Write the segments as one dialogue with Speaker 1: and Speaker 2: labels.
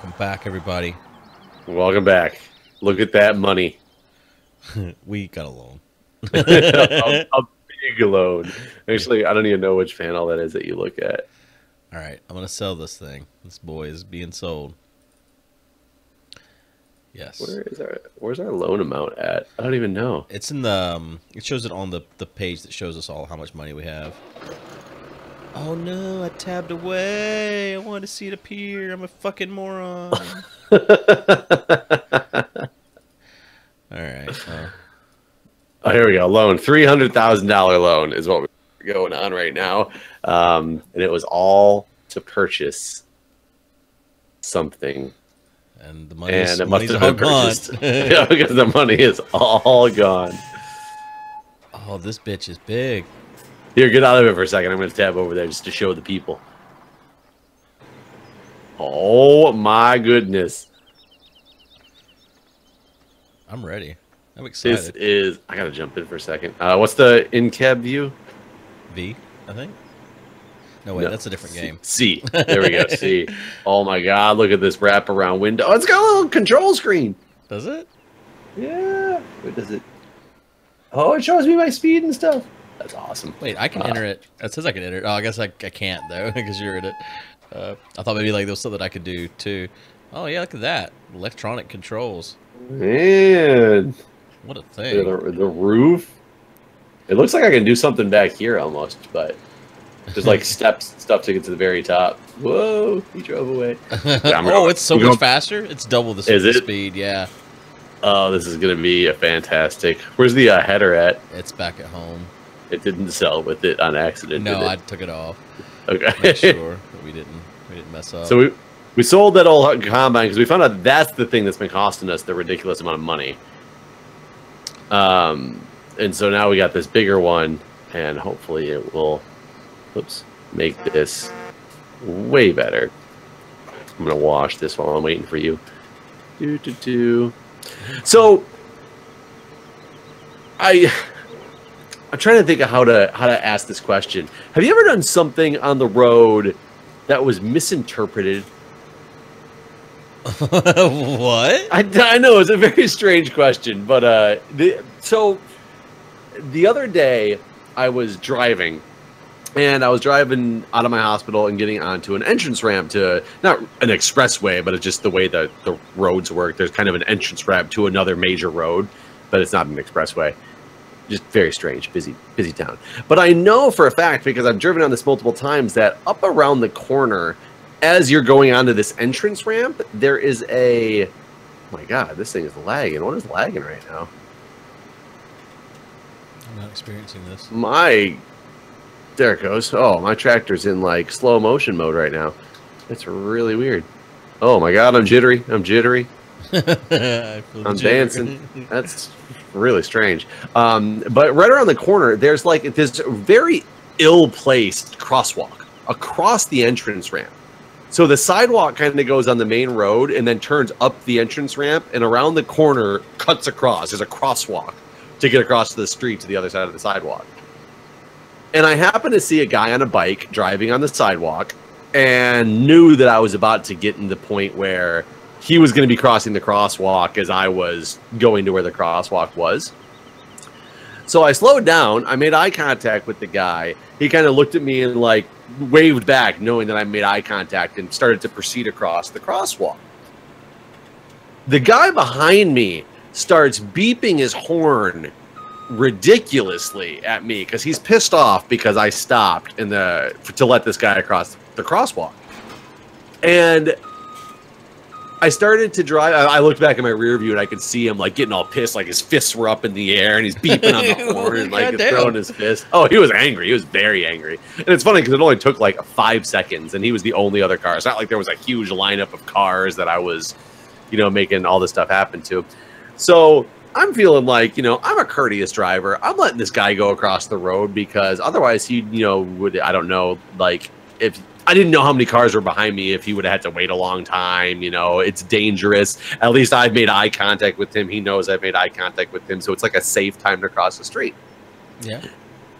Speaker 1: Welcome back, everybody.
Speaker 2: Welcome back. Look at that money.
Speaker 1: We got a loan.
Speaker 2: a big loan. Actually, I don't even know which panel that is that you look at.
Speaker 1: All right, I'm going to sell this thing. This boy is being sold. Yes.
Speaker 2: Where's our loan amount at? I don't even know.
Speaker 1: It's in the, it shows it on the page that shows us all how much money we have. Oh no, I tabbed away. I wanted to see it appear. I'm a fucking moron. All right.
Speaker 2: Oh, here we go. Loan. $300,000 loan is what we're going on right now. And it was all to purchase something.
Speaker 1: And the money is,
Speaker 2: it must have
Speaker 1: all
Speaker 2: been
Speaker 1: gone.
Speaker 2: purchased. Yeah, because the money is all gone.
Speaker 1: Oh, this bitch is big.
Speaker 2: Here, get out of it for a second. I'm going to tab over there just to show the people. Oh, my goodness.
Speaker 1: I'm ready. I'm excited.
Speaker 2: This is... I got to jump in for a second. What's the in-cab view?
Speaker 1: V, I think. No, wait, that's a different game.
Speaker 2: C. There we go, C. Oh, my God. Look at this wraparound window. Oh, it's got a little control screen.
Speaker 1: Does it?
Speaker 2: Yeah. Wait, does it? Oh, it shows me my speed and stuff. That's awesome.
Speaker 1: Wait, I can enter it. It says I can enter it. Oh, I guess I can't, though, because you're in it. I thought maybe like there was something I could do, too. Oh, yeah, look at that. Electronic controls.
Speaker 2: Man.
Speaker 1: What a thing.
Speaker 2: The roof. It looks like I can do something back here almost, but there's like stuff to get to the very top. Whoa, he drove away.
Speaker 1: Oh, it's so much faster. It's double the speed, yeah.
Speaker 2: Oh, this is going to be a fantastic. Where's the header at?
Speaker 1: It's back at home.
Speaker 2: It didn't sell with it on accident,
Speaker 1: No,
Speaker 2: did it?
Speaker 1: I took it off.
Speaker 2: Okay.
Speaker 1: Make sure that we didn't mess up.
Speaker 2: So we sold that old combine because we found out that's the thing that's been costing us the ridiculous amount of money. And so now we got this bigger one, and hopefully it will, make this way better. I'm gonna wash this while I'm waiting for you. So I'm trying to think of how to ask this question. Have you ever done something on the road that was misinterpreted?
Speaker 1: What?
Speaker 2: I know it's a very strange question, but so the other day I was driving, and I was driving out of my hospital and getting onto an entrance ramp to not an expressway, but it's just the way that the roads work. There's kind of an entrance ramp to another major road, but it's not an expressway. Just very strange, busy town. But I know for a fact, because I've driven on this multiple times, that up around the corner, as you're going onto this entrance ramp, there is a... Oh my God, this thing is lagging. What is lagging right now?
Speaker 1: I'm not experiencing this.
Speaker 2: There it goes. Oh, my tractor's in like slow motion mode right now. It's really weird. Oh my God, I'm jittery. I'm dancing. That's really strange. But right around the corner, there's like this very ill-placed crosswalk across the entrance ramp. So the sidewalk kind of goes on the main road and then turns up the entrance ramp, and around the corner cuts across. There's a crosswalk to get across to the street to the other side of the sidewalk. And I happened to see a guy on a bike driving on the sidewalk and knew that I was about to get in the point where he was going to be crossing the crosswalk as I was going to where the crosswalk was. So I slowed down. I made eye contact with the guy. He kind of looked at me and like waved back, knowing that I made eye contact, and started to proceed across the crosswalk. The guy behind me starts beeping his horn ridiculously at me because he's pissed off because I stopped to let this guy across the crosswalk. And I started to drive. I looked back in my rear view and I could see him like getting all pissed, like his fists were up in the air and he's beeping on the horn and like throwing his fist. Oh, he was angry. He was very angry. And it's funny because it only took like 5 seconds and he was the only other car. It's not like there was a huge lineup of cars that I was, making all this stuff happen to. So I'm feeling like, I'm a courteous driver. I'm letting this guy go across the road because otherwise he, would, I don't know, like if I didn't know how many cars were behind me, if he would have had to wait a long time, it's dangerous. At least I've made eye contact with him. He knows I've made eye contact with him. So it's like a safe time to cross the street.
Speaker 1: Yeah.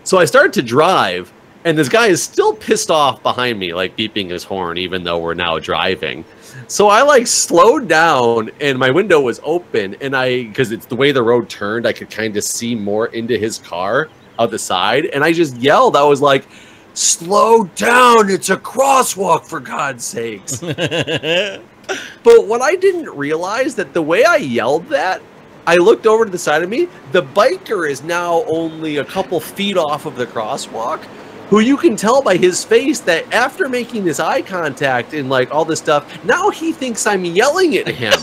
Speaker 2: So I started to drive And this guy is still pissed off behind me, like beeping his horn, even though we're now driving. So I like slowed down, and my window was open, and because it's the way the road turned, I could kind of see more into his car out the side, and I just yelled. I was like, "Slow down! It's a crosswalk, for God's sakes!" But what I didn't realize that the way I yelled that, I looked over to the side of me. The biker is now only a couple feet off of the crosswalk, who you can tell by his face that after making this eye contact and like all this stuff, now he thinks I'm yelling at him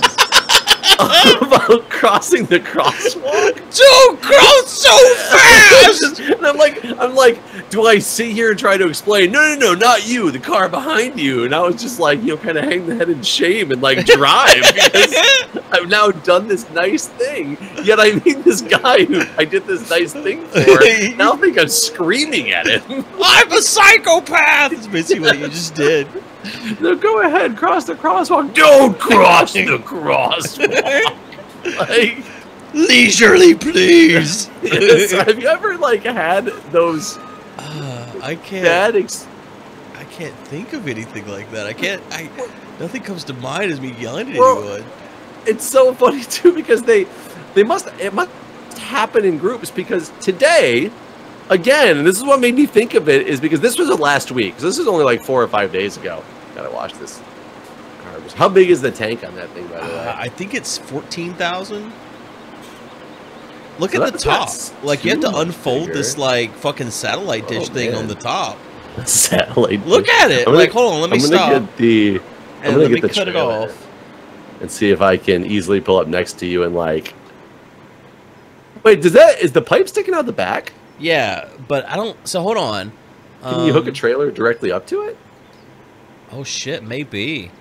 Speaker 2: about crossing the crosswalk.
Speaker 1: Don't cross so fast!
Speaker 2: And I'm like, do I sit here and try to explain? No, not you, the car behind you. And I was just like, kind of hang the head in shame and like drive because I've now done this nice thing. Yet I made this guy who I did this nice thing for now think I'm screaming at him.
Speaker 1: I'm a psychopath! That's basically what you just did.
Speaker 2: No, go ahead, cross the crosswalk. Don't cross the crosswalk. Like,
Speaker 1: leisurely, please.
Speaker 2: Yes, have you ever like had those?
Speaker 1: I can't. I can't think of anything like that. Nothing comes to mind as me yelling at anyone.
Speaker 2: It's so funny too because it must happen in groups because today. Again, and this is what made me think of it, is because this was the last week. So this is only like 4 or 5 days ago. Gotta watch this. How big is the tank on that thing, by the way?
Speaker 1: I think it's 14,000. Look at the top. Like, you have to unfold this, like, fucking satellite dish thing on the top.
Speaker 2: Satellite dish.
Speaker 1: Look at it. Like, hold on, let me stop.
Speaker 2: I'm gonna get the
Speaker 1: cut it off.
Speaker 2: And see if I can easily pull up next to you and, like... Wait, is the pipe sticking out the back?
Speaker 1: Yeah, but I don't... So, hold on.
Speaker 2: Can you hook a trailer directly up to it?
Speaker 1: Oh, shit, maybe.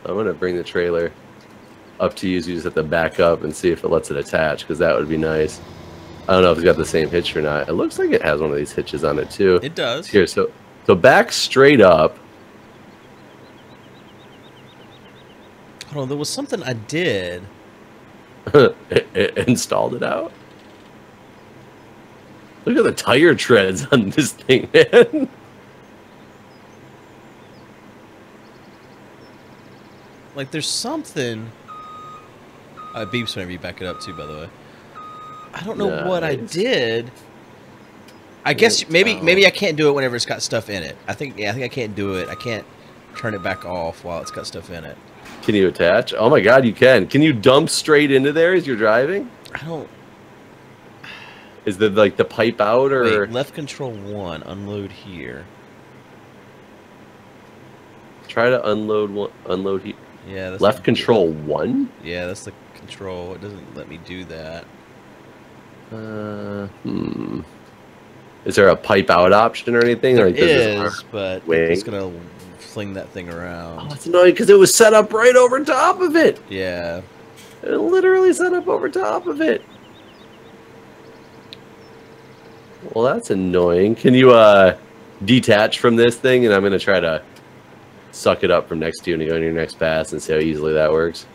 Speaker 2: I'm going to bring the trailer up to you. So you just have to back up and see if it lets it attach, because that would be nice. I don't know if it's got the same hitch or not. It looks like it has one of these hitches on it, too.
Speaker 1: It does.
Speaker 2: Here, so back straight up.
Speaker 1: Hold on, there was something I did.
Speaker 2: It installed it out. Look at the tire treads on this thing, man.
Speaker 1: Like, there's something... it beeps whenever you back it up, too, by the way. I don't know what I did. I guess maybe I can't do it whenever it's got stuff in it. I think I can't do it. I can't turn it back off while it's got stuff in it.
Speaker 2: Can you attach? Oh, my God, you can. Can you dump straight into there as you're driving?
Speaker 1: I don't...
Speaker 2: Is the pipe out or
Speaker 1: wait, left control 1, unload here.
Speaker 2: Try to unload here.
Speaker 1: Yeah, that's
Speaker 2: left control 1?
Speaker 1: Yeah, that's the control. It doesn't let me do that.
Speaker 2: Is there a pipe out option or anything?
Speaker 1: There
Speaker 2: like,
Speaker 1: is, but it's gonna fling that thing around.
Speaker 2: Oh, it's annoying because it was set up right over top of it.
Speaker 1: Yeah.
Speaker 2: It literally set up over top of it. Well, that's annoying. Can you detach from this thing? And I'm going to try to suck it up from next to you and go on your next pass and see how easily that works.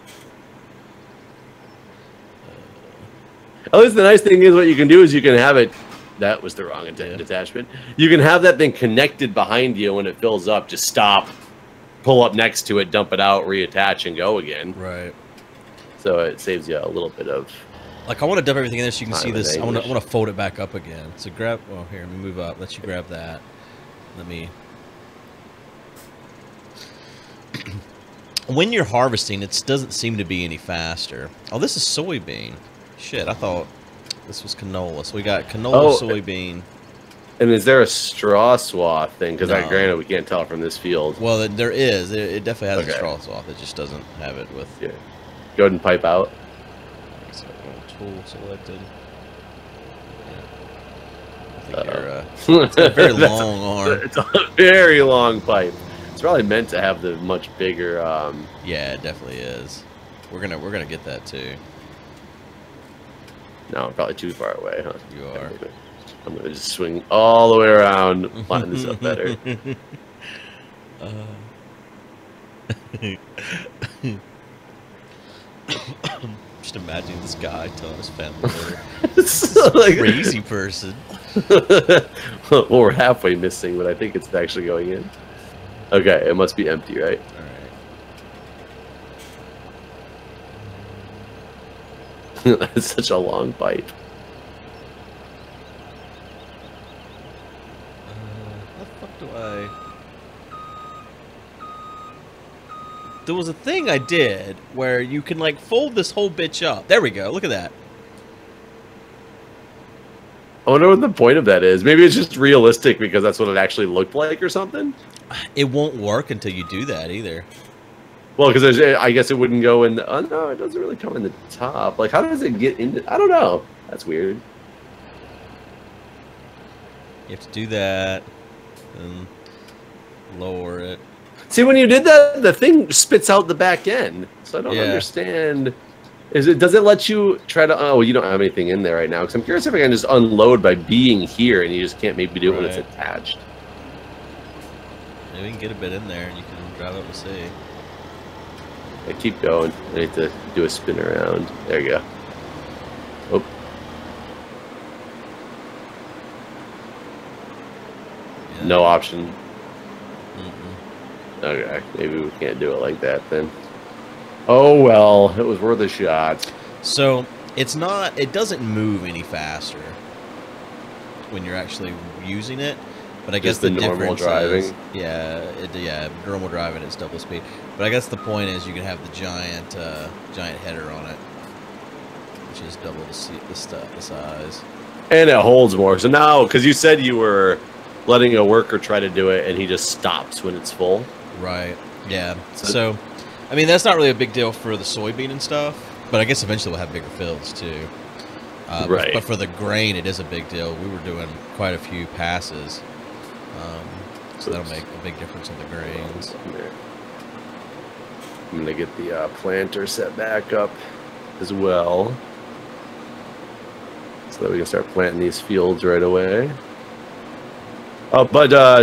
Speaker 2: At least the nice thing is what you can do is you can have it... That was the wrong attachment. You can have that thing connected behind you when it fills up. Just stop, pull up next to it, dump it out, reattach, and go again.
Speaker 1: Right.
Speaker 2: So it saves you a little bit of...
Speaker 1: Like, I want to dump everything in there so you can see this. I want to fold it back up again. So grab... Oh, here, let me move up. Let you grab that. Let me... When you're harvesting, it doesn't seem to be any faster. Oh, this is soybean. Shit, I thought this was canola. So we got canola, soybean.
Speaker 2: And is there a straw swath thing? Because granted, we can't tell from this field.
Speaker 1: Well, there is. It definitely has a straw swath. It just doesn't have it with...
Speaker 2: Yeah. Go ahead and pipe out.
Speaker 1: So, tool selected. Yeah. I think you're... it's got a very long arm.
Speaker 2: It's a very long pipe. It's probably meant to have the much bigger...
Speaker 1: Yeah, it definitely is. We're gonna get that, too.
Speaker 2: No, I'm probably too far away, huh?
Speaker 1: You are.
Speaker 2: I'm going to just swing all the way around, line this up better.
Speaker 1: Just imagine this guy telling his family they're
Speaker 2: So, like,
Speaker 1: crazy person.
Speaker 2: Well, we're halfway missing, but I think it's actually going in. Okay, it must be empty, right?
Speaker 1: All right.
Speaker 2: That's such a long pipe.
Speaker 1: How the fuck do I... There was a thing I did where you can, like, fold this whole bitch up. There we go. Look at that.
Speaker 2: I wonder what the point of that is. Maybe it's just realistic because that's what it actually looked like or something.
Speaker 1: It won't work until you do that either.
Speaker 2: Well, because I guess it wouldn't go in the... Oh, no, it doesn't really come in the top. Like, how does it get into... I don't know. That's weird.
Speaker 1: You have to do that and lower it.
Speaker 2: See, when you did that, the thing spits out the back end. So I don't understand... Does it let you try to... Oh, you don't have anything in there right now. Because I'm curious if I can just unload by being here and you just can't maybe do it when it's attached.
Speaker 1: Maybe we can get a bit in there and you can drive up and see.
Speaker 2: Yeah, keep going. I need to do a spin around. There you go. Oh.
Speaker 1: Yeah.
Speaker 2: No option.
Speaker 1: Mm-mm.
Speaker 2: Okay, maybe we can't do it like that then. Oh well, it was worth a shot.
Speaker 1: So it's not. It doesn't move any faster when you're actually using it. But I guess
Speaker 2: just the normal driving.
Speaker 1: Yeah, normal driving is double speed. But I guess the point is you can have the giant header on it, which is double the size.
Speaker 2: And it holds more. So now, because you said you were letting a worker try to do it, and he just stops when it's full.
Speaker 1: Right. Yeah. So I mean, that's not really a big deal for the soybean and stuff, but I guess eventually we'll have bigger fields too.
Speaker 2: Right.
Speaker 1: But for the grain, it is a big deal. We were doing quite a few passes, so that'll make a big difference on the grains.
Speaker 2: I'm gonna get the planter set back up as well, so that we can start planting these fields right away.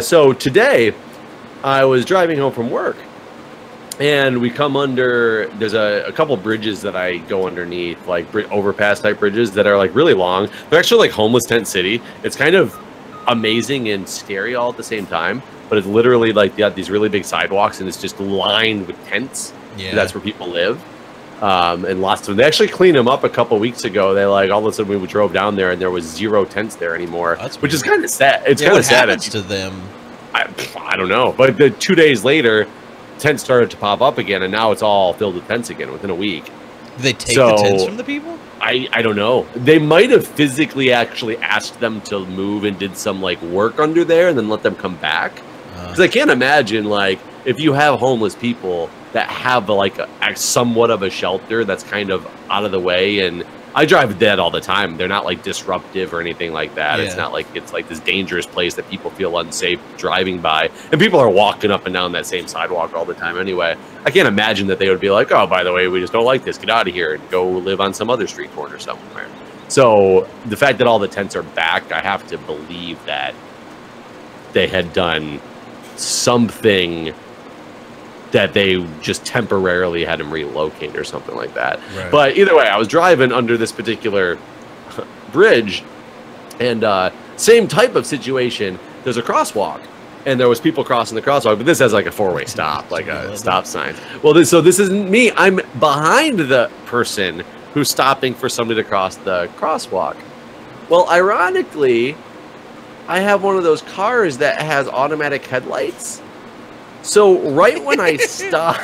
Speaker 2: So today, I was driving home from work. And we come under, there's a couple bridges that I go underneath, like overpass type bridges that are like really long. They're actually like homeless tent city. It's kind of amazing and scary all at the same time. But it's literally like, you got these really big sidewalks and it's just lined with tents.
Speaker 1: Yeah.
Speaker 2: That's where people live. And lots of them. They actually cleaned them up a couple weeks ago. They like, all of a sudden we drove down there and there was 0 tents there anymore. Which is kind of sad. It's kind of sad.
Speaker 1: What happens to them?
Speaker 2: I don't know. But 2 days later, tents started to pop up again, and now it's all filled with tents again within a week.
Speaker 1: Did they take the tents from the people?
Speaker 2: I don't know. They might have physically actually asked them to move and did some like work under there and then let them come back. Because I can't imagine, like, if you have homeless people that have like a somewhat of a shelter that's kind of out of the way, and I drive dead all the time. They're not like disruptive or anything like that. Yeah. It's not like it's like this dangerous place that people feel unsafe driving by. And people are walking up and down that same sidewalk all the time anyway. I can't imagine that they would be like, oh, by the way, we just don't like this. Get out of here and go live on some other street corner somewhere. So the fact that all the tents are back, I have to believe that they had done something that they just temporarily had him relocate or something like that. Right. But either way, I was driving under this particular bridge, and same type of situation. There's a crosswalk, and there was people crossing the crosswalk, but this has like a 4-way stop, like a stop sign. Well, so this isn't me. I'm behind the person who's stopping for somebody to cross the crosswalk. Well, ironically, I have one of those cars that has automatic headlights. So right when I stopped,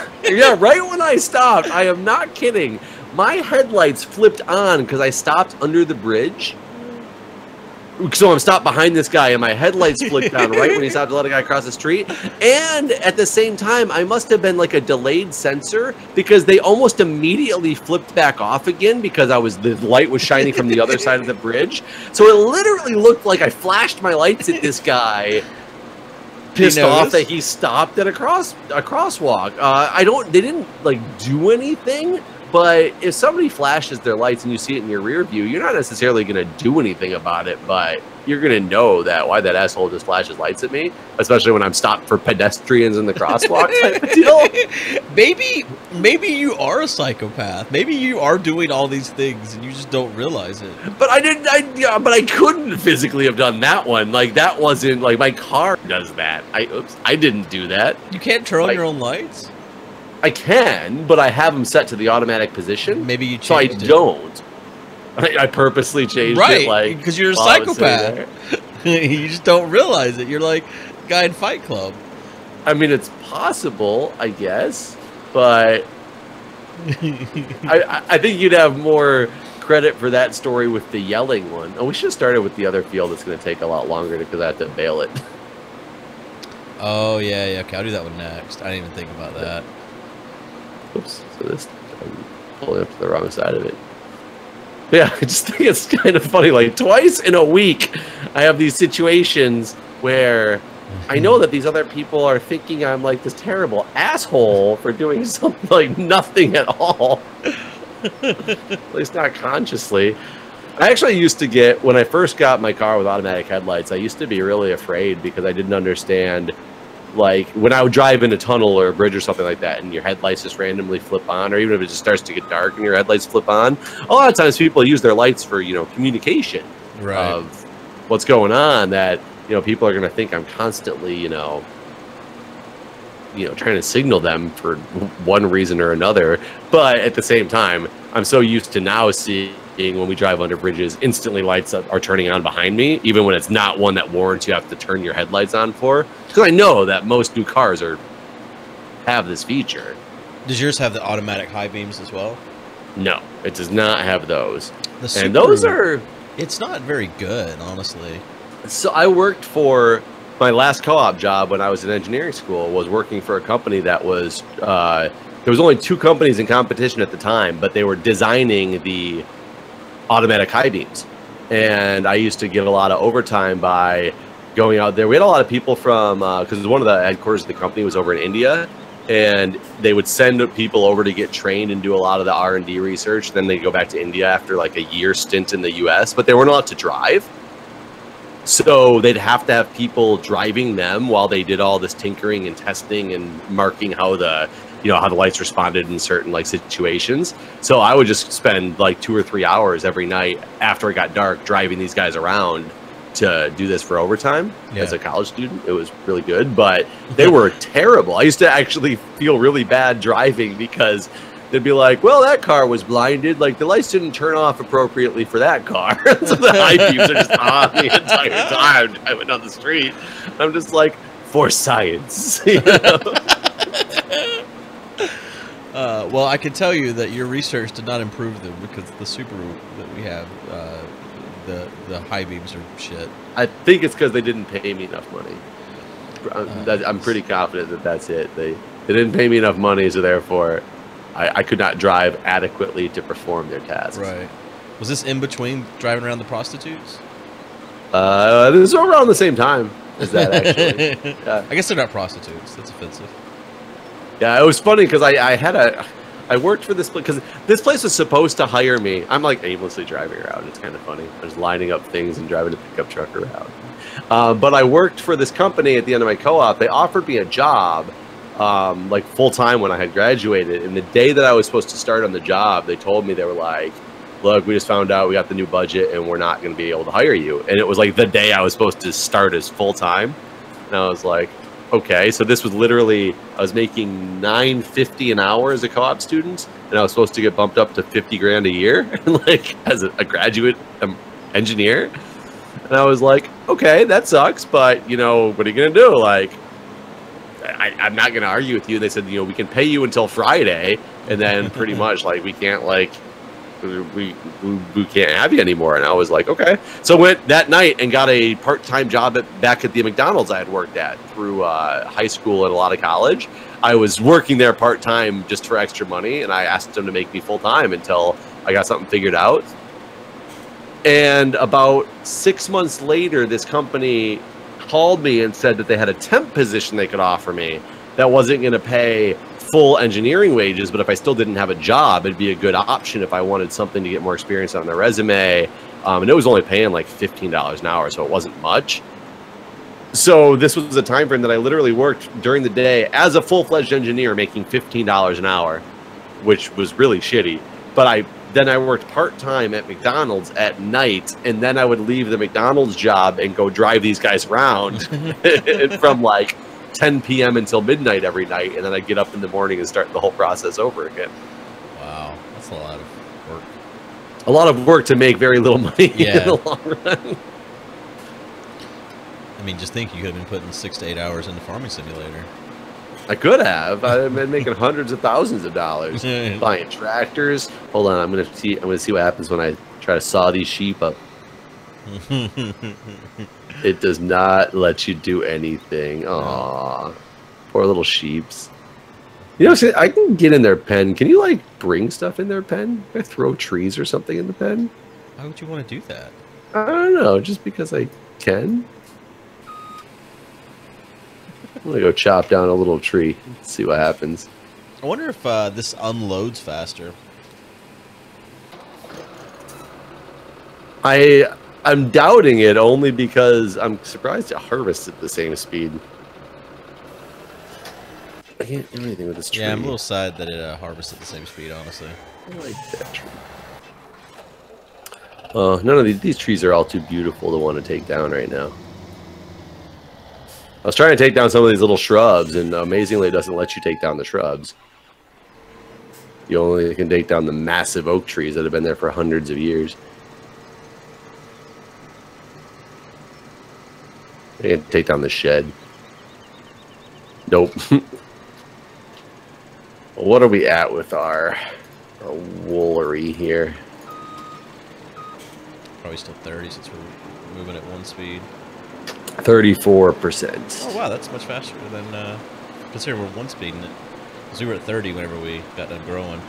Speaker 2: I am not kidding, my headlights flipped on because I stopped under the bridge. So I'm stopped behind this guy and my headlights flipped on right when he stopped to let a guy cross the street. And at the same time, I must have been like a delayed sensor because they almost immediately flipped back off again because the light was shining from the other side of the bridge. So it literally looked like I flashed my lights at this guy. Pissed off that he stopped at a crosswalk. They didn't like do anything, But if somebody flashes their lights and you see it in your rear view, you're not necessarily going to do anything about it, but you're going to know that why that asshole just flashes lights at me, especially when I'm stopped for pedestrians in the crosswalk type of deal.
Speaker 1: Maybe you are a psychopath. Maybe you are doing all these things and you just don't realize it.
Speaker 2: But but I couldn't physically have done that one. Like, that wasn't, like, my car does that. I didn't do that.
Speaker 1: You can't turn on your own lights?
Speaker 2: I can, but I have them set to the automatic position.
Speaker 1: Maybe you
Speaker 2: So
Speaker 1: changed
Speaker 2: I don't. I purposely changed it, like,
Speaker 1: because you're a psychopath. You just don't realize it. You're like a guy in Fight Club.
Speaker 2: I mean, it's possible, I guess, but I think you'd have more credit for that story with the yelling one. Oh, we should have started with the other field. It's going to take a lot longer because I have to bail it.
Speaker 1: Oh, yeah, okay. I'll do that one next. I didn't even think about that.
Speaker 2: Oops. So this, I'm pulling up to the wrong side of it. Yeah, I just think it's kind of funny. Like, twice in a week, I have these situations where I know that these other people are thinking I'm like this terrible asshole for doing something like nothing at all. At least not consciously. I actually used to get, when I first got my car with automatic headlights, I used to be really afraid because I didn't understand, like, when I would drive in a tunnel or a bridge or something like that and your headlights just randomly flip on, or even if it just starts to get dark and your headlights flip on, a lot of times people use their lights for, you know, communication of what's going on, that, you know, people are going to think I'm constantly, you know, trying to signal them for one reason or another. But at the same time, I'm so used to now seeing, when we drive under bridges, instantly lights are turning on behind me, even when it's not one that warrants you have to turn your headlights on for. Because I know that most new cars have this feature.
Speaker 1: Does yours have the automatic high beams as well?
Speaker 2: No, it does not have those.
Speaker 1: And those are... It's not very good, honestly.
Speaker 2: So I worked for... My last co-op job when I was in engineering school was working for a company that was... there was only 2 companies in competition at the time, but they were designing the automatic high beams. And I used to get a lot of overtime by going out there. We had a lot of people from, because one of the headquarters of the company was over in India, and they would send people over to get trained and do a lot of the R&D research. Then they'd go back to India after like a year stint in the US, but they weren't allowed to drive. So they'd have to have people driving them while they did all this tinkering and testing and marking how the, you know, how the lights responded in certain like situations. So I would just spend like 2 or 3 hours every night after it got dark driving these guys around to do this for overtime as a college student. It was really good, but they were terrible. I used to actually feel really bad driving because they'd be like, well, that car was blinded. Like, the lights didn't turn off appropriately for that car. So the high beams are just on the entire time I went down the street. I'm just like, for science. You know?
Speaker 1: Well, I can tell you that your research did not improve them because the Subaru that we have, the high beams are shit.
Speaker 2: I think it's because they didn't pay me enough money. I'm pretty confident that that's it. They didn't pay me enough money, so therefore I could not drive adequately to perform their tasks.
Speaker 1: Right. Was this in between driving around the prostitutes?
Speaker 2: This is around the same time as that, actually.
Speaker 1: I guess they're not prostitutes. That's offensive.
Speaker 2: Yeah, it was funny because I worked for this place because this place was supposed to hire me. I'm like aimlessly driving around. It's kind of funny. I was lining up things and driving a pickup truck around. But I worked for this company at the end of my co-op. They offered me a job like full-time when I had graduated. And the day that I was supposed to start on the job, they told me, they were like, look, we just found out we got the new budget and we're not going to be able to hire you. And it was like the day I was supposed to start as full-time. And I was like, okay. So this was literally, I was making $9.50 an hour as a co-op student, and I was supposed to get bumped up to $50 grand a year, like as a graduate engineer. And I was like, okay, that sucks, but you know, what are you gonna do? Like, I'm not gonna argue with you. They said, you know, we can pay you until Friday, and then pretty much like we can't like we can't have you anymore. And I was like, okay. So I went that night and got a part-time job back at the McDonald's I had worked at through high school and a lot of college. I was working there part-time just for extra money, and I asked them to make me full-time until I got something figured out. And about 6 months later, this company called me and said that they had a temp position they could offer me that wasn't going to pay full engineering wages, but if I still didn't have a job, it'd be a good option if I wanted something to get more experience on the resume. And it was only paying like $15 an hour, so it wasn't much. So this was a time frame that I literally worked during the day as a full-fledged engineer, making $15 an hour, which was really shitty. But then I worked part-time at McDonald's at night, and then I would leave the McDonald's job and go drive these guys around from like 10 p.m. until midnight every night, and then I'd get up in the morning and start the whole process over again.
Speaker 1: Wow, that's a lot of work.
Speaker 2: A lot of work to make very little money in the long run.
Speaker 1: I mean, just think you could have been putting 6 to 8 hours into Farming Simulator.
Speaker 2: I could have. I've been making hundreds of thousands of dollars buying tractors. Hold on, I'm gonna see what happens when I try to saw these sheep up. It does not let you do anything. Aw, poor little sheeps. You know, I can get in their pen. Can you like bring stuff in their pen? Can I throw trees or something in the pen?
Speaker 1: Why would you want to do that?
Speaker 2: I don't know. Just because I can. I'm gonna go chop down a little tree. See what happens.
Speaker 1: I wonder if this unloads faster.
Speaker 2: I'm doubting it only because I'm surprised it harvests at the same speed. I can't do anything with this tree.
Speaker 1: Yeah, I'm a little sad that it harvests at the same speed, honestly.
Speaker 2: I like that tree. None of these trees are all too beautiful to want to take down right now. I was trying to take down some of these little shrubs, and amazingly it doesn't let you take down the shrubs. You only can take down the massive oak trees that have been there for hundreds of years. I can take down the shed. Nope. What are we at with our woolery here?
Speaker 1: Probably still 30 since we're moving at 1 speed.
Speaker 2: 34%.
Speaker 1: Oh wow, that's much faster than considering we're 1 speed in it. Because we were at 30 whenever we got done growing.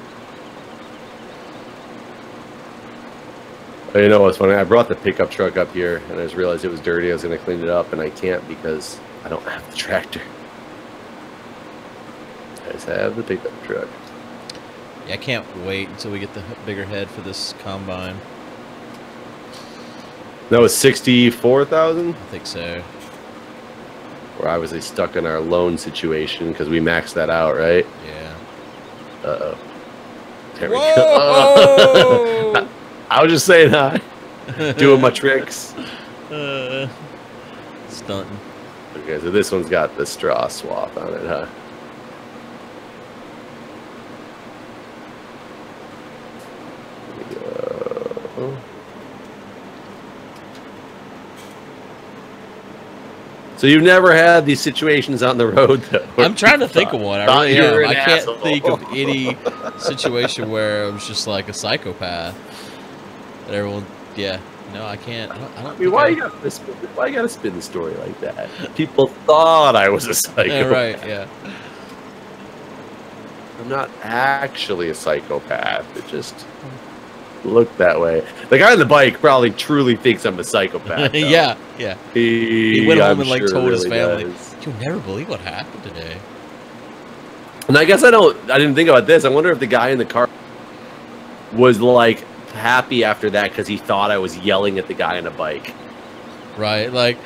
Speaker 2: You know what's funny? I brought the pickup truck up here, and I just realized it was dirty. I was going to clean it up, and I can't because I don't have the tractor. I just have the pickup truck.
Speaker 1: Yeah, I can't wait until we get the bigger head for this combine.
Speaker 2: That was 64,000?
Speaker 1: I think so.
Speaker 2: We're obviously stuck in our loan situation because we maxed that out, right?
Speaker 1: Yeah.
Speaker 2: Uh-oh. There we go. I was just saying hi. Doing my tricks.
Speaker 1: Stunting.
Speaker 2: Okay, so this one's got the straw swap on it, huh? There we go. So you've never had these situations on the road, though?
Speaker 1: I'm trying to think of one. I really am. I can't
Speaker 2: asshole.
Speaker 1: think of any situation where it was just like a psychopath. That everyone, yeah, no, I can't. I don't
Speaker 2: why you gotta spin the story like that? People thought I was a psychopath.
Speaker 1: Yeah, right, yeah.
Speaker 2: I'm not actually a psychopath. It just looked that way. The guy on the bike probably truly thinks I'm a psychopath.
Speaker 1: Yeah, yeah. He went home and like told his family, "You'll never believe what happened today."
Speaker 2: And I guess I didn't think about this. I wonder if the guy in the car was like happy after that because he thought I was yelling at the guy on a bike.
Speaker 1: Right, like,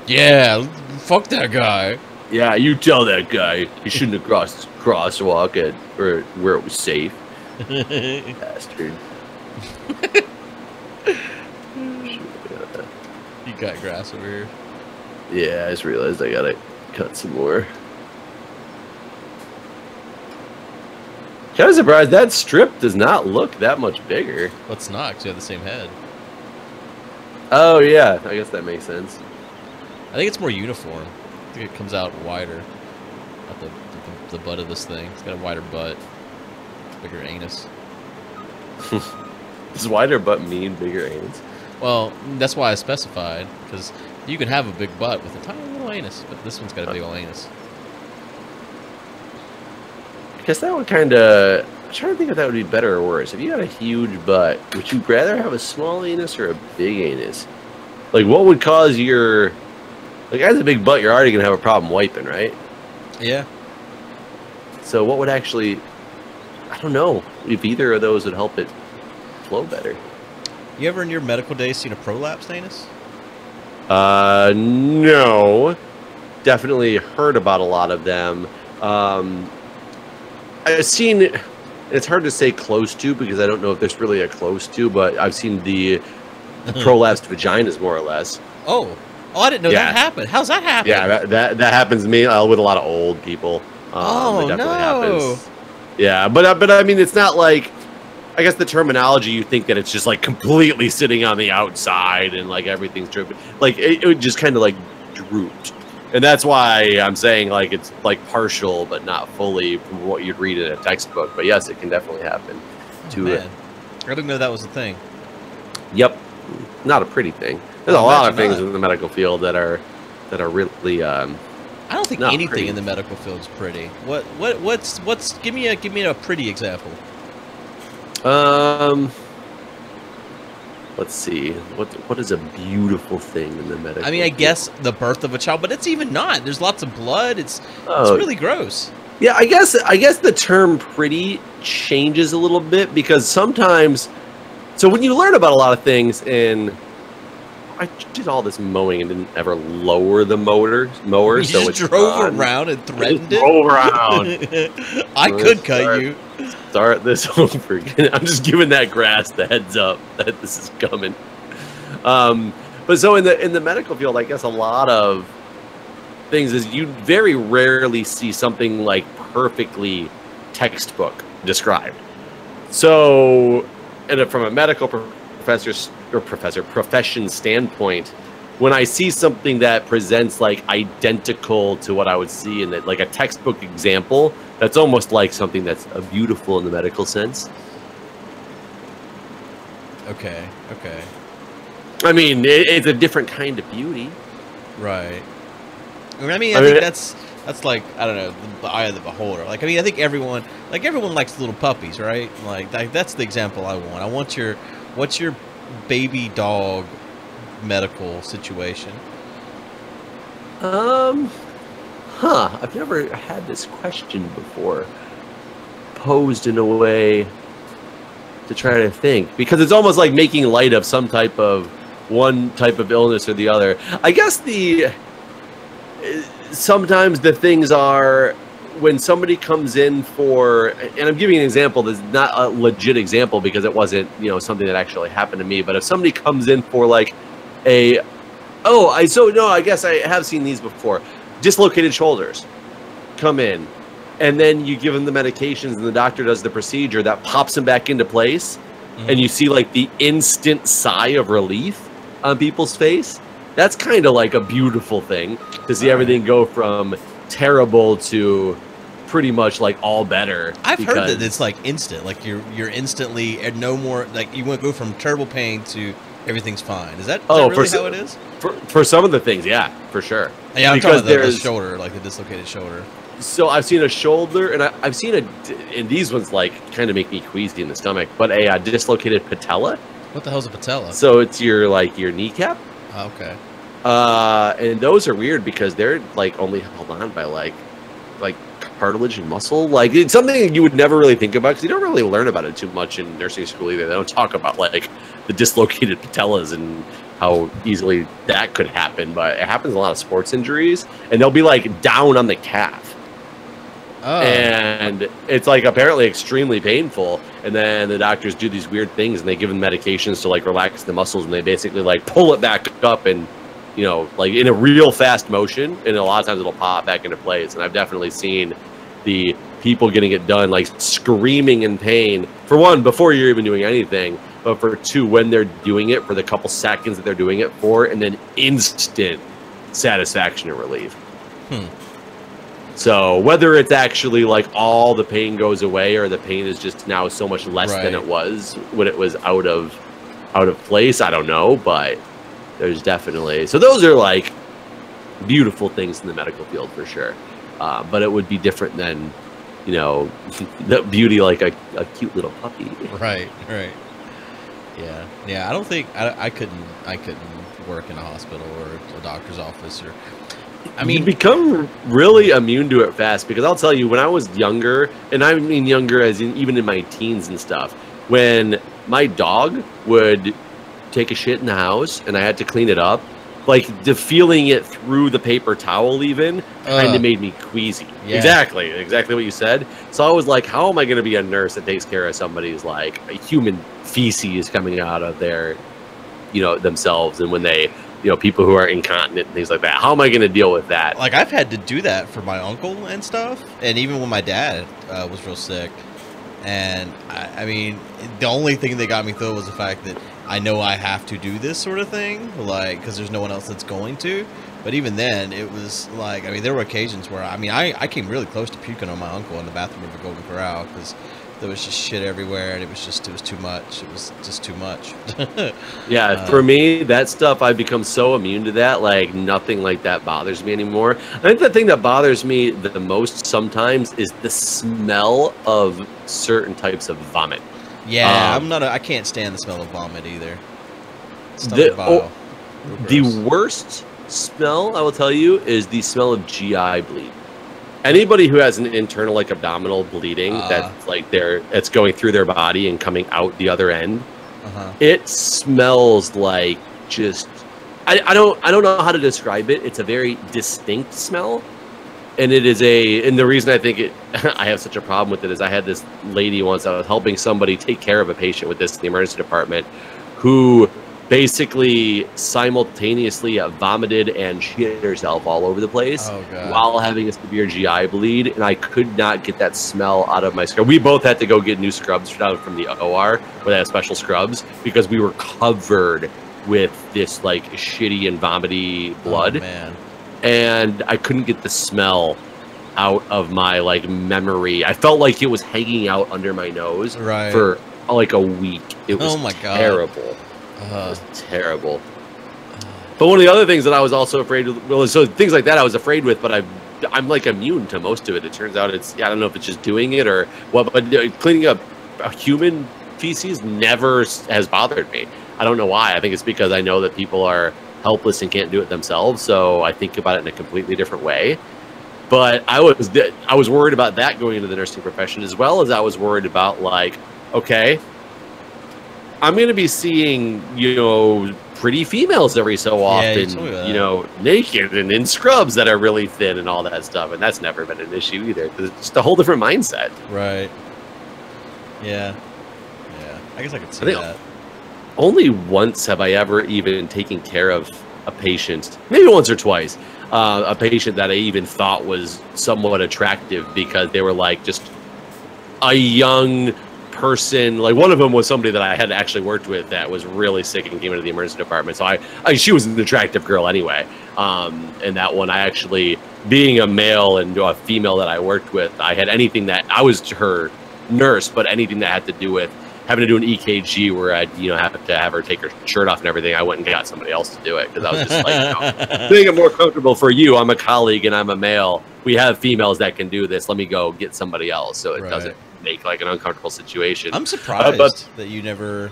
Speaker 1: yeah, fuck that guy.
Speaker 2: Yeah, you tell that guy he shouldn't have crossed crosswalk at or where it was safe. Bastard.
Speaker 1: You got grass over here.
Speaker 2: Yeah, I just realized I gotta cut some more. Kind of surprised that strip does not look that much bigger.
Speaker 1: What's not? Because you have the same head.
Speaker 2: Oh yeah, I guess that makes sense.
Speaker 1: I think it's more uniform. I think it comes out wider. At the butt of this thing. It's got a wider butt, bigger anus.
Speaker 2: Does wider butt mean bigger anus?
Speaker 1: Well, that's why I specified, because you can have a big butt with a tiny little anus, but this one's got a big old anus.
Speaker 2: I guess that would kind of... I'm trying to think if that would be better or worse. If you got a huge butt, would you rather have a small anus or a big anus? Like, what would cause your... Like, as a big butt, you're already going to have a problem wiping, right?
Speaker 1: Yeah.
Speaker 2: So what would actually, I don't know if either of those would help it flow better.
Speaker 1: You ever in your medical days seen a prolapse, Danis?
Speaker 2: No. Definitely heard about a lot of them. I've seen, it's hard to say close to because I don't know if there's really a close to, but I've seen the prolapsed vaginas more or less.
Speaker 1: Oh, I didn't know that happened. How's that happen?
Speaker 2: Yeah, that happens to me with a lot of old people. It definitely happens. Yeah, but I mean, it's not like, I guess the terminology, you think that it's just like completely sitting on the outside and like everything's dripping. Like it would just kind of like drooped. And that's why I'm saying like it's like partial but not fully from what you'd read in a textbook. But yes, it can definitely happen to it.
Speaker 1: I didn't know that was a thing.
Speaker 2: Yep. Not a pretty thing. There's a lot of things in the medical field that are really
Speaker 1: I don't think anything
Speaker 2: pretty.
Speaker 1: in the medical field is pretty. What's give me a pretty example.
Speaker 2: Let's see. What is a beautiful thing in the medical
Speaker 1: I mean, I guess the birth of a child, but it's even not. There's lots of blood. It's really gross.
Speaker 2: Yeah, I guess the term pretty changes a little bit because sometimes, so when you learn about a lot of things, and I did all this mowing and didn't ever lower the mower,
Speaker 1: you
Speaker 2: so
Speaker 1: just drove around and threatened it.
Speaker 2: Drove around.
Speaker 1: I could cut you.
Speaker 2: Start this over again. I'm just giving that grass the heads up that this is coming. But so in the medical field, I guess a lot of things is you very rarely see something like perfectly textbook described. So, and from a medical profession standpoint, when I see something that presents like identical to what I would see in like a textbook example, that's almost like something that's beautiful in the medical sense.
Speaker 1: Okay.
Speaker 2: I mean, it's a different kind of beauty.
Speaker 1: Right. I mean, I think that's like, I don't know, the eye of the beholder. Like, I mean, I think everyone likes little puppies, right? Like that's the example I want. What's your baby dog medical situation?
Speaker 2: I've never had this question before posed in a way to try to think, because it's almost like making light of some type of one type of illness or the other. I guess sometimes the things are when somebody comes in for, and I'm giving an example that's not a legit example because it wasn't, something that actually happened to me, but if somebody comes in for like I guess I have seen these before. Dislocated shoulders come in, and then you give them the medications and the doctor does the procedure that pops them back into place, and you see like the instant sigh of relief on people's face. That's kind of like a beautiful thing to see everything go from terrible to pretty much like all better.
Speaker 1: I've heard that it's like instant, like you're instantly no more, like you won't go from terrible pain to everything's fine. Is that really how it is?
Speaker 2: For some of the things, yeah, for sure.
Speaker 1: Yeah, I'm talking about the shoulder, like the dislocated shoulder.
Speaker 2: So I've seen a shoulder, and I've seen and these ones like kind of make me queasy in the stomach, but a dislocated patella.
Speaker 1: What the hell's a patella?
Speaker 2: So it's your kneecap.
Speaker 1: Oh, okay.
Speaker 2: And those are weird because they're like only held on by like cartilage and muscle. Like it's something you would never really think about because you don't really learn about it too much in nursing school either. They don't talk about like the dislocated patellas and how easily that could happen, but it happens in a lot of sports injuries, and they'll be like down on the calf. Oh. And it's like apparently extremely painful, and then the doctors do these weird things and they give them medications to like relax the muscles, and they basically like pull it back up and like in a real fast motion, and a lot of times it'll pop back into place. And I've definitely seen the people getting it done like screaming in pain, for one, before you're even doing anything, but for two, when they're doing it for the couple seconds that they're doing it for, and then instant satisfaction and relief. So whether it's actually like all the pain goes away or the pain is just now so much less than it was when it was out of place, I don't know, but there's definitely, so those are like beautiful things in the medical field for sure. But it would be different than, the beauty like a cute little puppy.
Speaker 1: Right. Yeah. I don't think I couldn't work in a hospital or a doctor's office or I mean,
Speaker 2: you become really immune to it fast, because I'll tell you, when I was younger, and I mean younger as in even in my teens and stuff, when my dog would take a shit in the house and I had to clean it up, like the feeling it through the paper towel even kind of made me queasy. Yeah. Exactly what you said. So I was like, how am I going to be a nurse that takes care of somebody's like a human feces coming out of their, you know, themselves, and when they, you know, people who are incontinent and things like that. How am I going to deal with that?
Speaker 1: Like, I've had to do that for my uncle and stuff, and even when my dad was real sick. And I mean, the only thing that got me through was the fact that I know I have to do this sort of thing, like, because there's no one else that's going to. But even then, it was like, I mean, there were occasions where, I mean, I came really close to puking on my uncle in the bathroom of the Golden Corral, because there was just shit everywhere, and it was too much. It was just too much.
Speaker 2: Yeah, for me, that stuff, I've become so immune to that, like nothing like that bothers me anymore. I think the thing that bothers me the most sometimes is the smell of certain types of vomit.
Speaker 1: Yeah, I can't stand the smell of vomit either.
Speaker 2: The worst smell, I will tell you, is the smell of GI bleed. Anybody who has an internal, like, abdominal bleeding that's like it's going through their body and coming out the other end, it smells like just I don't know how to describe it. It's a very distinct smell, and it is and the reason I think I have such a problem with it is I had this lady once, I was helping somebody take care of a patient with this in the emergency department, who basically simultaneously vomited and shit herself all over the place while having a severe GI bleed, and I could not get that smell out of my scrub. We both had to go get new scrubs down from the OR, where they have special scrubs, because we were covered with this like shitty and vomity blood.
Speaker 1: Oh, man.
Speaker 2: And I couldn't get the smell out of my like memory. I felt like it was hanging out under my nose for like a week. It was terrible. It was terrible. But one of the other things that I was also afraid of, well, so things like that I was afraid with, but I'm like immune to most of it. It turns out I don't know if it's just doing it or what, but cleaning up a human feces never has bothered me. I don't know why. I think it's because I know that people are helpless and can't do it themselves, so I think about it in a completely different way. But I was worried about that going into the nursing profession, as well as I was worried about, like, okay, I'm going to be seeing, you know, pretty females every so often, you know, naked and in scrubs that are really thin and all that stuff. And that's never been an issue either, because it's just a whole different mindset.
Speaker 1: Right. Yeah. Yeah. I guess I could see that.
Speaker 2: Only once have I ever even taken care of a patient, maybe once or twice, a patient that I even thought was somewhat attractive, because they were like just a young person. Like, one of them was somebody that I had actually worked with that was really sick and came into the emergency department. So she was an attractive girl anyway. And that one, I actually, being a male and a female that I worked with, I had anything that I was her nurse, but anything that had to do with having to do an EKG where I'd, you know, have to have her take her shirt off and everything, I went and got somebody else to do it, because I was just like, making it more comfortable for you. I'm a colleague and I'm a male. We have females that can do this. Let me go get somebody else, so it doesn't make like an uncomfortable situation.
Speaker 1: I'm surprised that you never,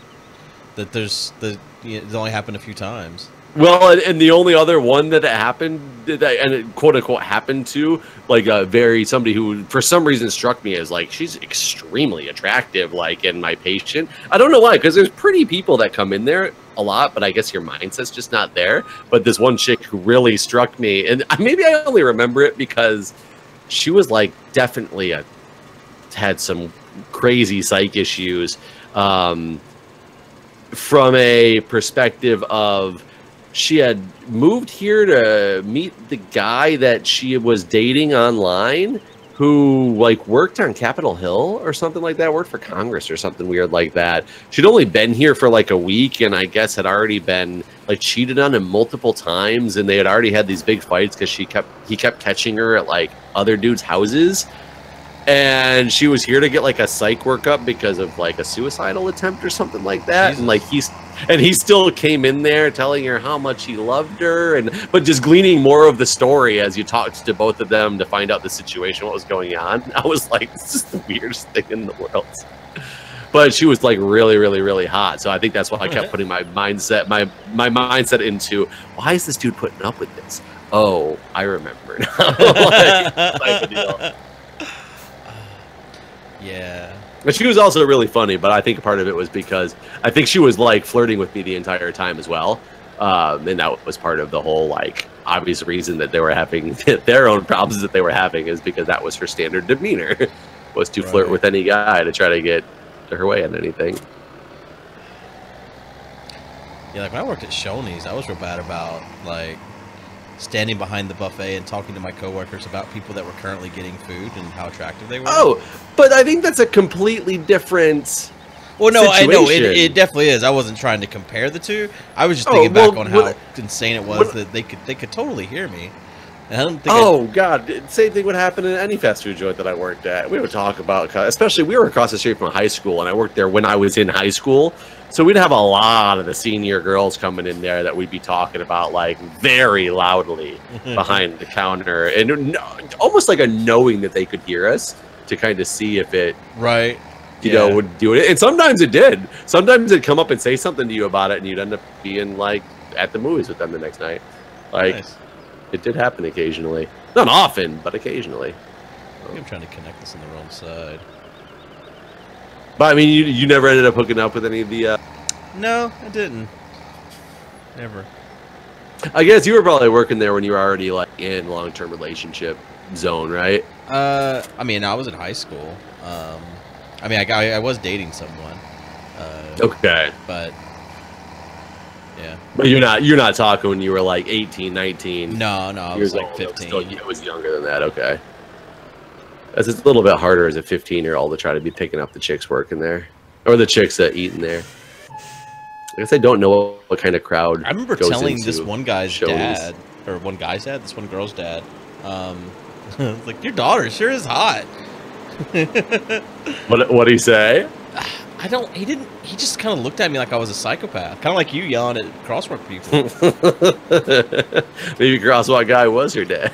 Speaker 1: that it's only happened a few times.
Speaker 2: Well, and the only other one that happened, and it quote unquote happened to, like somebody who for some reason struck me as like, she's extremely attractive, like in my patient. I don't know why, because there's pretty people that come in there a lot, but I guess your mindset's just not there. But this one chick who really struck me, and maybe I only remember it because she was like definitely had some crazy psych issues, from a perspective of, she had moved here to meet the guy that she was dating online, who like worked on Capitol Hill or something like that, worked for Congress or something weird like that. She'd only been here for like a week, and I guess had already been like cheated on him multiple times, and they had already had these big fights because he kept catching her at like other dudes' houses. And she was here to get like a psych workup because of like a suicidal attempt or something like that. Jesus. And like he still came in there telling her how much he loved her, but just gleaning more of the story as you talked to both of them to find out the situation, what was going on. I was like, this is the weirdest thing in the world. But she was like really, really, really hot. So I think that's why I kept putting my mindset into, why is this dude putting up with this? Oh, I remember now. Like, type of deal.
Speaker 1: Yeah.
Speaker 2: But she was also really funny, but I think part of it was because I think she was like flirting with me the entire time as well. And that was part of the whole like obvious reason that they were having their own problems that they were having is because that was her standard demeanor was to flirt with any guy to try to get her way on anything.
Speaker 1: Yeah, like when I worked at Shoney's, I was real bad about like standing behind the buffet and talking to my coworkers about people that were currently getting food and how attractive they were.
Speaker 2: Oh, but I think that's a completely different.
Speaker 1: Well, no,
Speaker 2: situation.
Speaker 1: I know it definitely is. I wasn't trying to compare the two. I was just thinking back on how insane it was that they could totally hear me. And I don't think
Speaker 2: God, same thing would happen in any fast food joint that I worked at. We would talk about, especially we were across the street from a high school, and I worked there when I was in high school. So we'd have a lot of the senior girls coming in there that we'd be talking about like very loudly behind the counter, and almost like a knowing that they could hear us to kind of see if it you know, would do it. And sometimes it did. Sometimes it'd come up and say something to you about it, and you'd end up being like at the movies with them the next night. Like it did happen occasionally, not often, but occasionally.
Speaker 1: I think I'm trying to connect this on the wrong side.
Speaker 2: But I mean, you never ended up hooking up with any of the.
Speaker 1: No, I didn't. Never.
Speaker 2: I guess you were probably working there when you were already like in long-term relationship zone, right?
Speaker 1: I mean, I was in high school. I mean, I was dating someone.
Speaker 2: Okay.
Speaker 1: But yeah.
Speaker 2: But you're not talking when you were like 18, 19.
Speaker 1: No, I was like 15.
Speaker 2: It was younger than that. Okay. It's a little bit harder as a 15-year-old to try to be picking up the chicks working there, or the chicks that eating there. I guess I don't know what kind of crowd.
Speaker 1: I remember telling this one guy's dad, or one guy's dad, this one girl's dad, like, your daughter sure is hot.
Speaker 2: What'd he say?
Speaker 1: He just kind of looked at me like I was a psychopath. Kind of like you yelling at crosswalk people.
Speaker 2: Maybe crosswalk guy was her dad.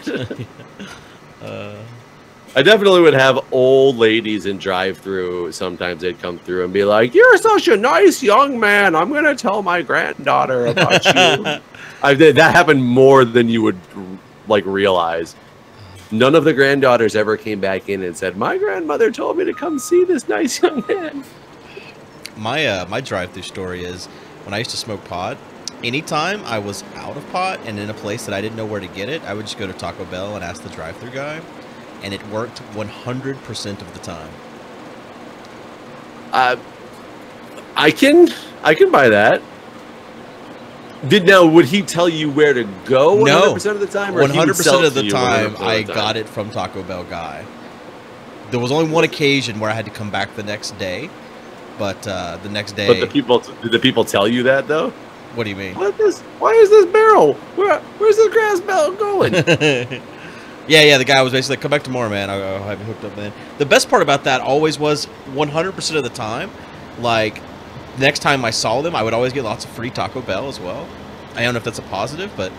Speaker 2: I definitely would have old ladies in drive-through. Sometimes they'd come through and be like, "You're such a nice young man. I'm going to tell my granddaughter about you." That happened more than you would like realize. None of the granddaughters ever came back in and said, "My grandmother told me to come see this nice young man."
Speaker 1: My drive-through story is when I used to smoke pot. Anytime I was out of pot and in a place that I didn't know where to get it, I would just go to Taco Bell and ask the drive-through guy. And it worked 100% of the time.
Speaker 2: I can buy that. Would he tell you where to go 100% of the time? Or
Speaker 1: 100% of the time, I got it from Taco Bell guy. There was only one occasion where I had to come back the next day, but the next day.
Speaker 2: But did the people tell you that though?
Speaker 1: What do you mean?
Speaker 2: Why is this barrel? Where's this grass barrel going?
Speaker 1: Yeah, the guy was basically like, come back tomorrow, man. I'll have you hooked up then. The best part about that always was 100% of the time, like, next time I saw them, I would always get lots of free Taco Bell as well. I don't know if that's a positive, but...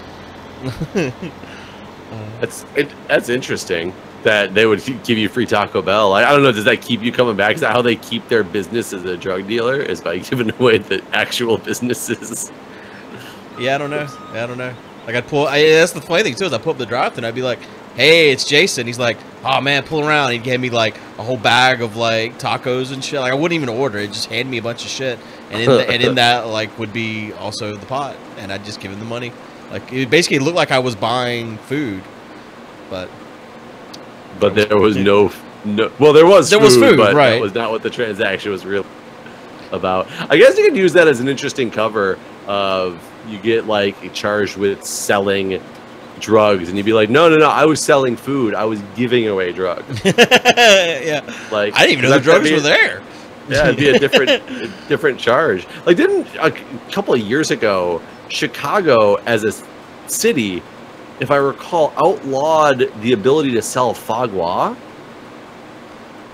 Speaker 2: That's interesting that they would give you free Taco Bell. I don't know, does that keep you coming back? Is that how they keep their business as a drug dealer? Is by giving away the actual businesses?
Speaker 1: Yeah, I don't know. Like, that's the funny thing, too, is I pull up the drive-thru and I'd be like, "Hey, it's Jason." He's like, "Oh man, pull around." He'd give me like a whole bag of like tacos and shit. Like I wouldn't even order it; just hand me a bunch of shit, and in that like would be also the pot, and I'd just give him the money. Like it basically looked like I was buying food, but
Speaker 2: there was no. Well, there was food, but
Speaker 1: right?
Speaker 2: That was not what the transaction was really about. I guess you could use that as an interesting cover of you get like charged with selling drugs, and you'd be like, no, I was selling food. I was giving away drugs.
Speaker 1: Yeah, like I didn't even know the drugs were there.
Speaker 2: Yeah, it'd be a different charge. Like, didn't a couple of years ago, Chicago as a city, if I recall, outlawed the ability to sell foie gras?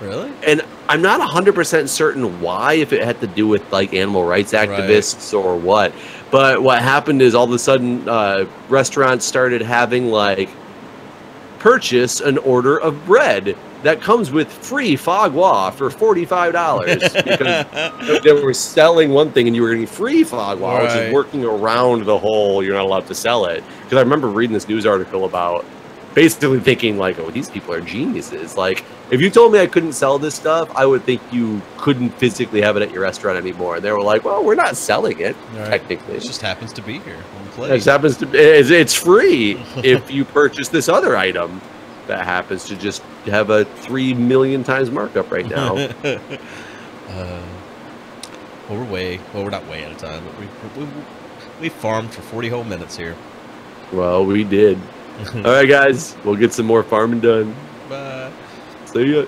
Speaker 1: Really?
Speaker 2: And I'm not 100% certain why, if it had to do with like animal rights activists or what. But what happened is all of a sudden restaurants started having like purchase an order of bread that comes with free foie gras for $45 because they were selling one thing and you were getting free foie gras, which is working around the whole you're not allowed to sell it. Because I remember reading this news article about basically thinking like, oh, these people are geniuses. Like, if you told me I couldn't sell this stuff, I would think you couldn't physically have it at your restaurant anymore. And they were like, well, we're not selling it, technically.
Speaker 1: It just happens to be here on plate.
Speaker 2: It just happens to be, it's free if you purchase this other item that happens to just have a 3 million times markup right now.
Speaker 1: Well, we're not way out of time, but we farmed for 40 whole minutes here.
Speaker 2: Well, we did. All right, guys, we'll get some more farming done.
Speaker 1: Bye.
Speaker 2: See ya.